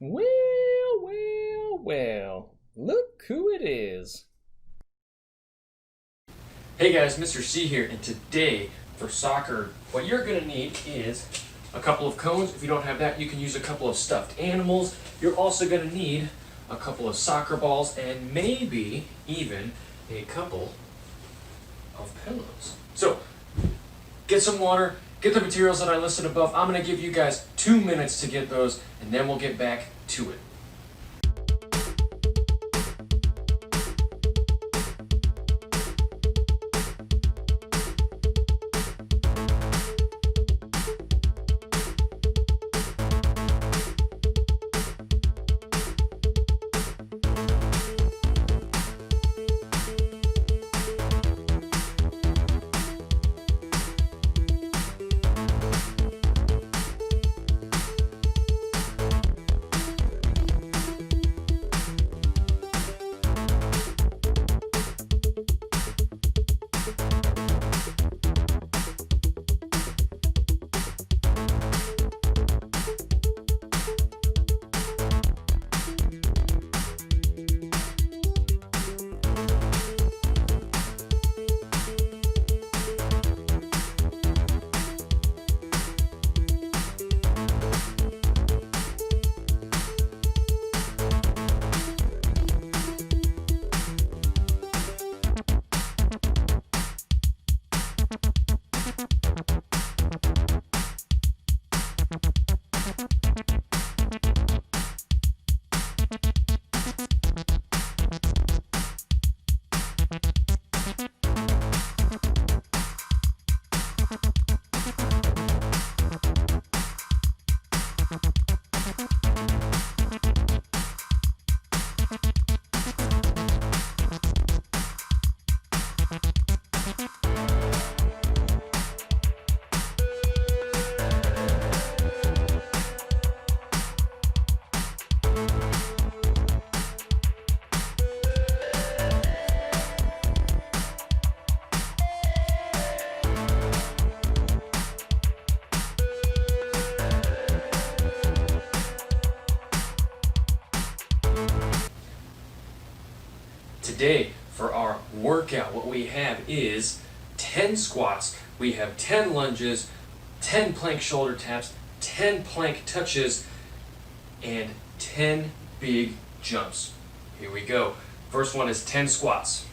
Well, well, well. Look who it is. Hey guys, Mr. C here, and today for soccer, what you're going to need is a couple of cones. If you don't have that, you can use a couple of stuffed animals. You're also going to need a couple of soccer balls and maybe even a couple of pillows. So, get some water, get the materials that I listed above. I'm going to give you guys 2 minutes to get those, and then we'll get back to it. Today, for our workout, what we have is 10 squats, we have 10 lunges, 10 plank shoulder taps, 10 plank touches, and 10 big jumps. Here we go. First one is 10 squats.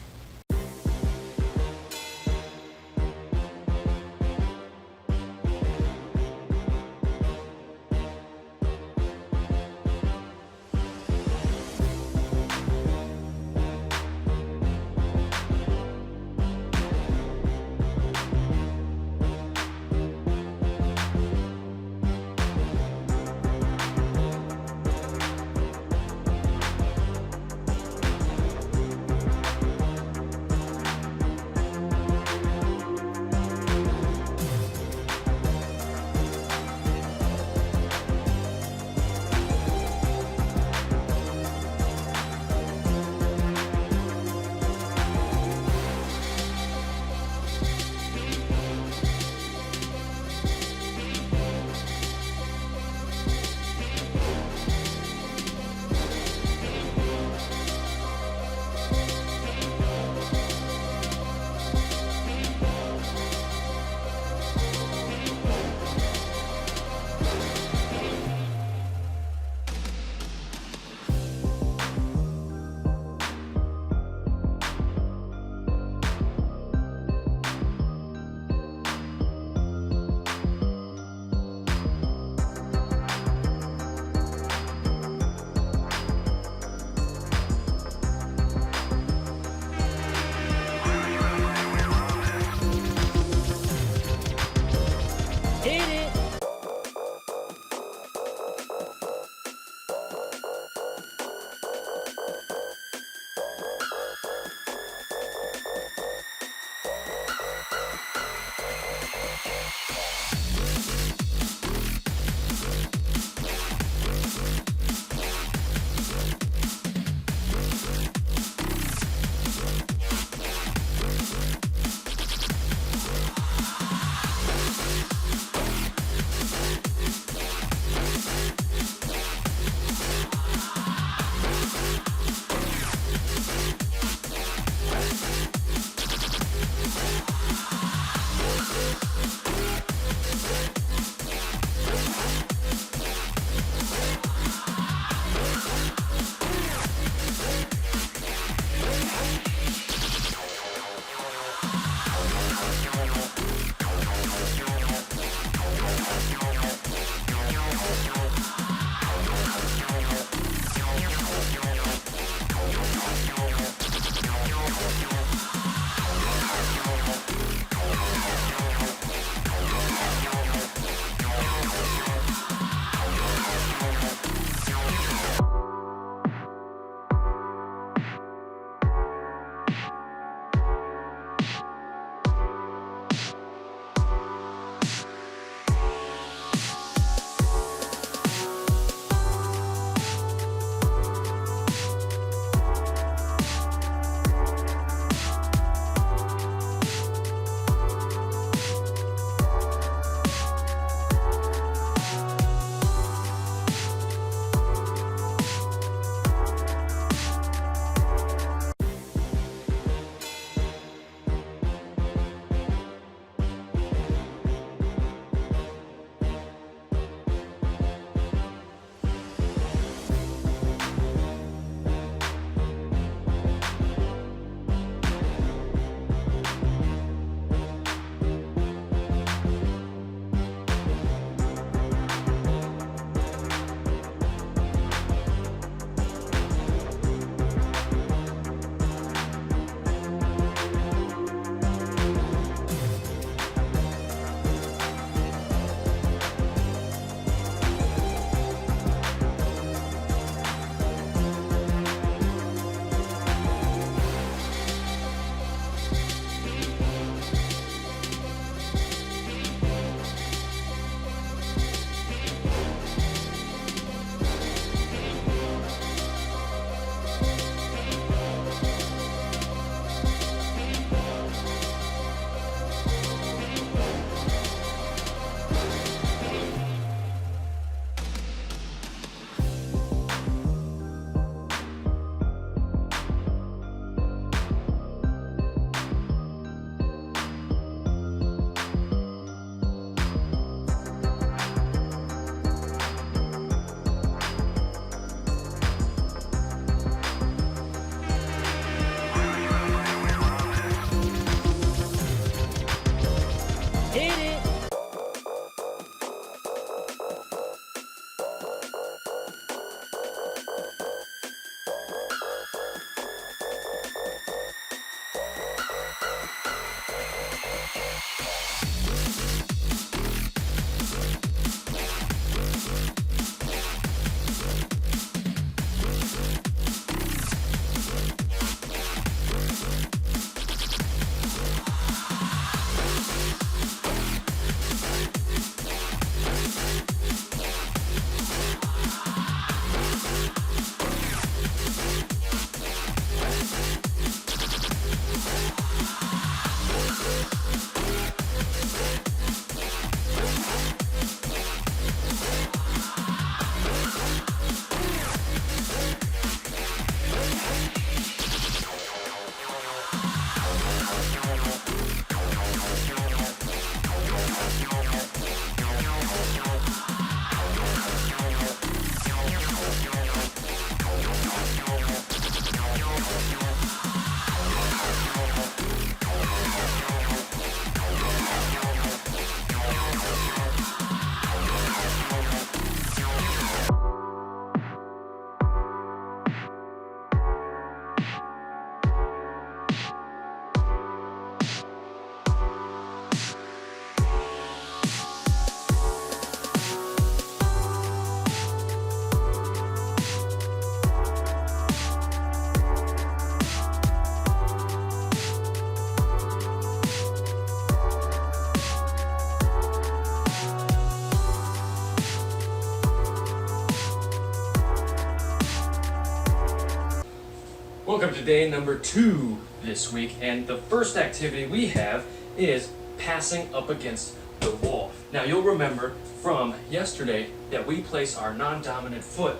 Welcome to day number 2 this week, and the first activity we have is passing up against the wall. Now you'll remember from yesterday that we place our non-dominant foot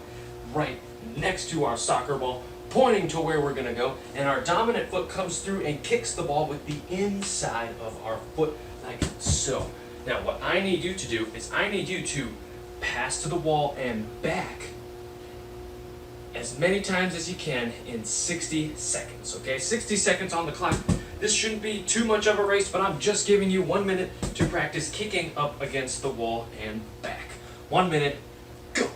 right next to our soccer ball, pointing to where we're going to go, and our dominant foot comes through and kicks the ball with the inside of our foot like so. Now what I need you to do is I need you to pass to the wall and back as many times as you can in 60 seconds, okay? 60 seconds on the clock. This shouldn't be too much of a race, but I'm just giving you 1 minute to practice kicking up against the wall and back. 1 minute, go.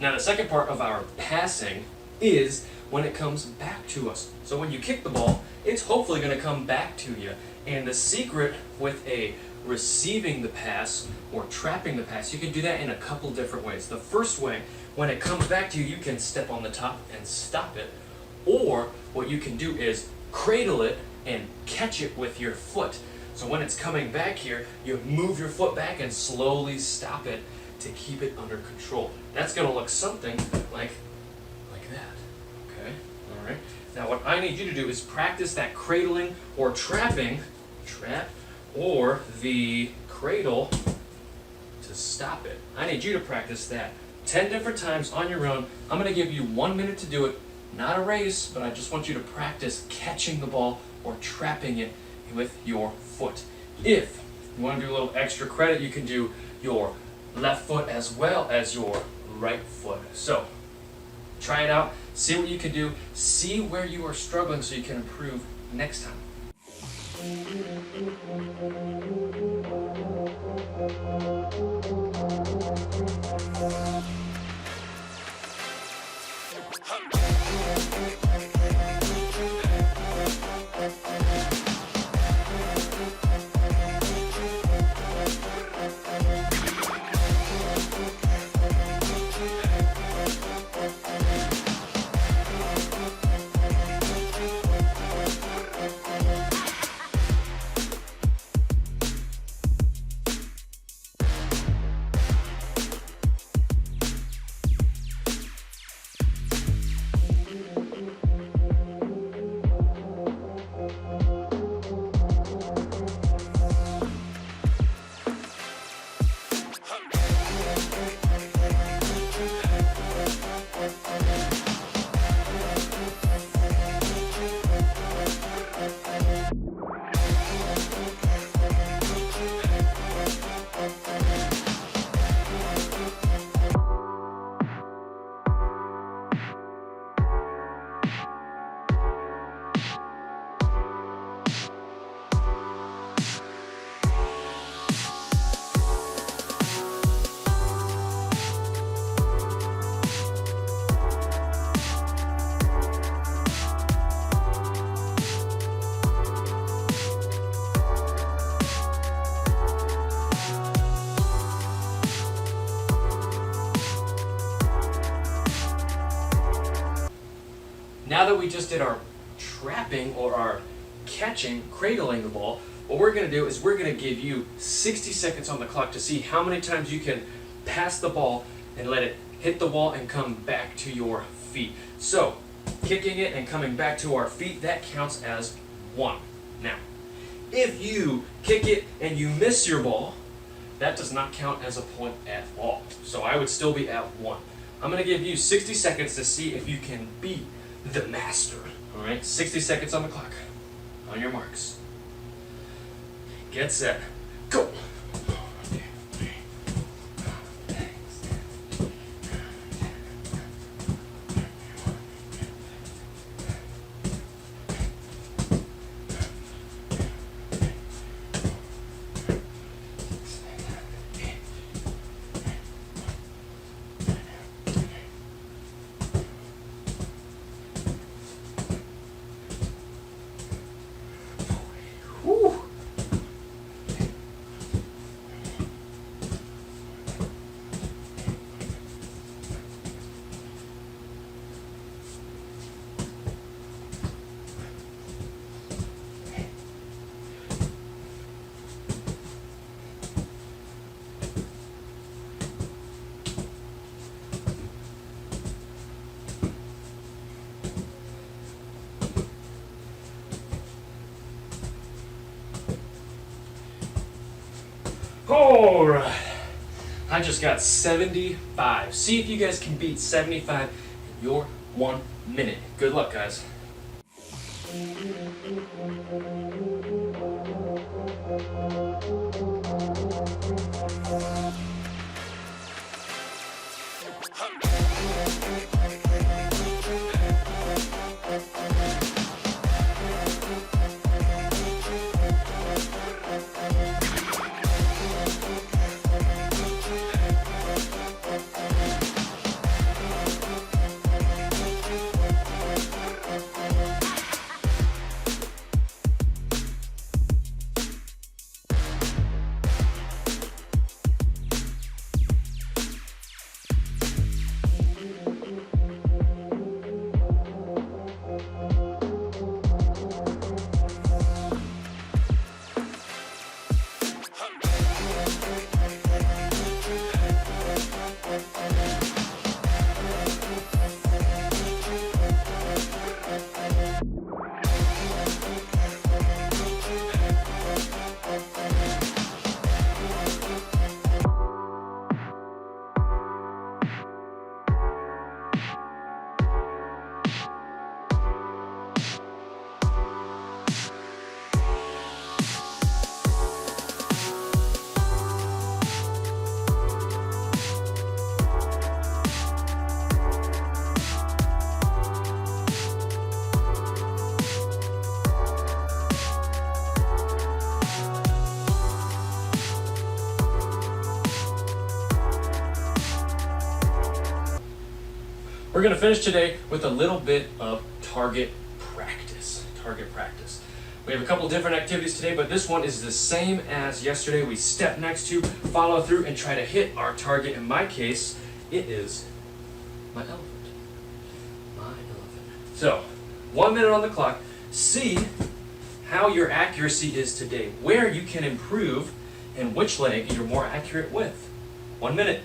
Now the second part of our passing is when it comes back to us. So when you kick the ball, it's hopefully going to come back to you. And the secret with a receiving the pass or trapping the pass, you can do that in a couple different ways. The first way, when it comes back to you, you can step on the top and stop it. Or what you can do is cradle it and catch it with your foot. So when it's coming back here, you move your foot back and slowly stop it to keep it under control. That's going to look something like that. Okay? All right. Now what I need you to do is practice that cradling or trapping, or the cradle to stop it. I need you to practice that 10 different times on your own. I'm going to give you 1 minute to do it. Not a race, but I just want you to practice catching the ball or trapping it with your foot. If you want to do a little extra credit, you can do your left foot as well as your right foot. So try it out, see what you can do, see where you are struggling so you can improve next time. Now that we just did our trapping or our catching, cradling the ball, what we're going to do is we're going to give you 60 seconds on the clock to see how many times you can pass the ball and let it hit the wall and come back to your feet. So, kicking it and coming back to our feet, that counts as 1. Now, if you kick it and you miss your ball, that does not count as a point at all. So I would still be at 1. I'm going to give you 60 seconds to see if you can be the master. All right, 60 seconds on the clock. On your marks. Get set. Go. Alright, I just got 75. See if you guys can beat 75 in your 1 minute. Good luck, guys. We're going to finish today with a little bit of target practice. We have a couple different activities today, but this one is the same as yesterday. We step next to, follow through, and try to hit our target. In my case, it is my elephant. So, 1 minute on the clock. See how your accuracy is today, where you can improve, and which leg you're more accurate with. 1 minute.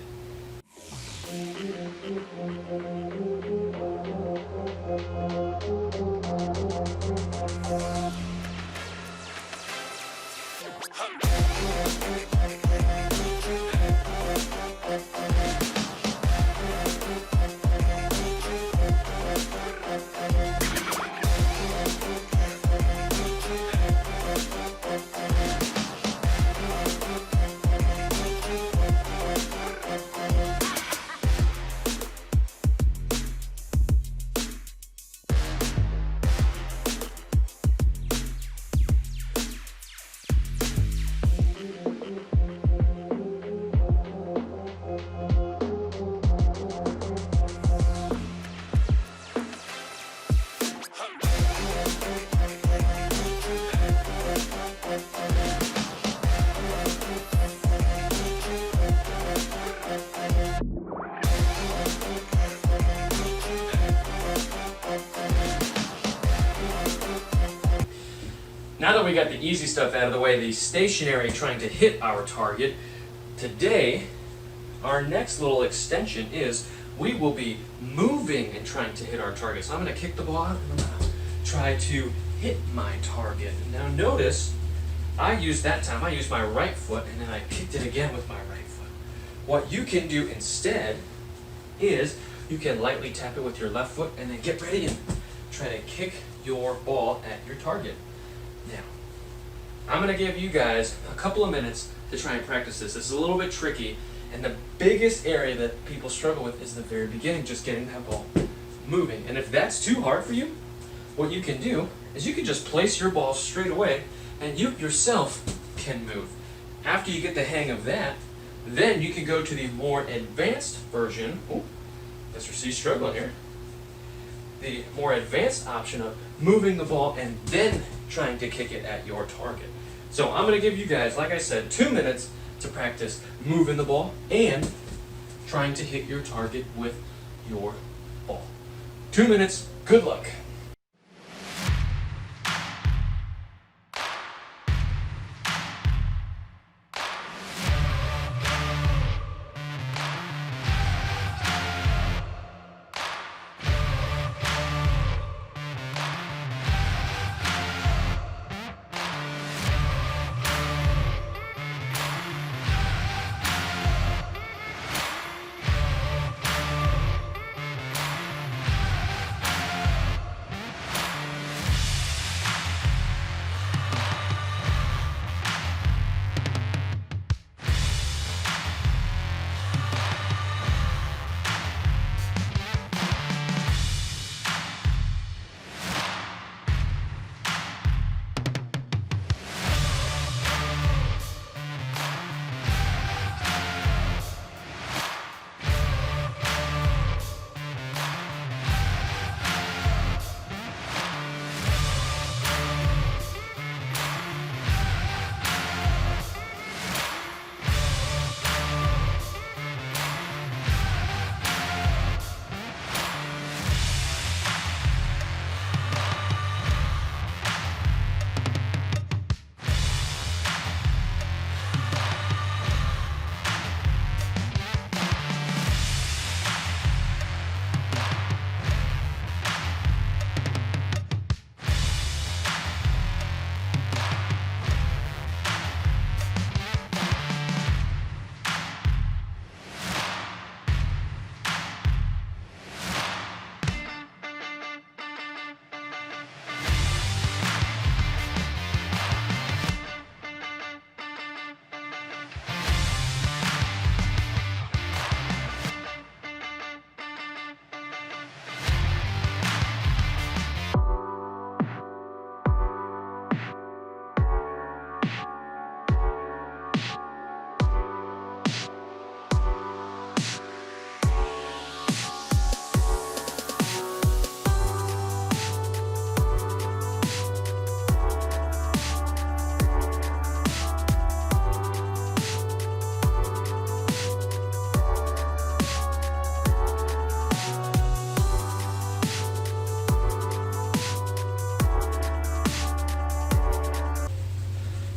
Now that we got the easy stuff out of the way, the stationary trying to hit our target, today our next little extension is we will be moving and trying to hit our target. So I'm going to kick the ball out and I'm going to try to hit my target. Now notice, I used my right foot and then I kicked it again with my right foot. What you can do instead is you can lightly tap it with your left foot and then get ready and try to kick your ball at your target. Now, I'm going to give you guys a couple of minutes to try and practice this. This is a little bit tricky, and the biggest area that people struggle with is the very beginning, just getting that ball moving. And if that's too hard for you, what you can do is you can just place your ball straight away, and you yourself can move. After you get the hang of that, then you can go to the more advanced version. Ooh, Mr. C's struggling here. The more advanced option of moving the ball and then trying to kick it at your target. So I'm going to give you guys, like I said, 2 minutes to practice moving the ball and trying to hit your target with your ball. 2 minutes, good luck.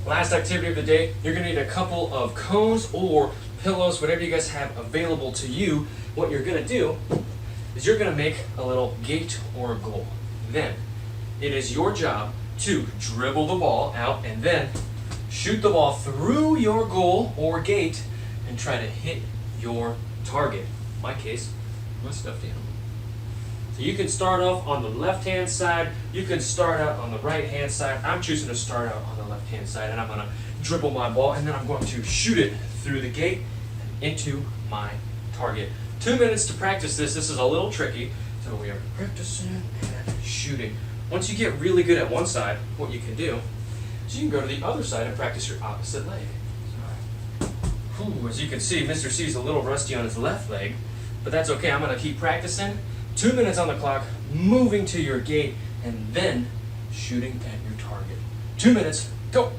Last activity of the day, you're going to need a couple of cones or pillows, whatever you guys have available to you. What you're going to do is you're going to make a little gate or a goal. Then, it is your job to dribble the ball out and then shoot the ball through your goal or gate and try to hit your target. In my case, my stuffed animal. So you can start off on the left-hand side, you can start out on the right-hand side. I'm choosing to start out on the left-hand side, and I'm going to dribble my ball, and then I'm going to shoot it through the gate and into my target. 2 minutes to practice this. This is a little tricky. So we are practicing and shooting. Once you get really good at one side, what you can do is you can go to the other side and practice your opposite leg. As you can see, Mr. C is a little rusty on his left leg, but that's okay. I'm going to keep practicing. 2 minutes on the clock, moving to your gate, and then shooting at your target. 2 minutes, go!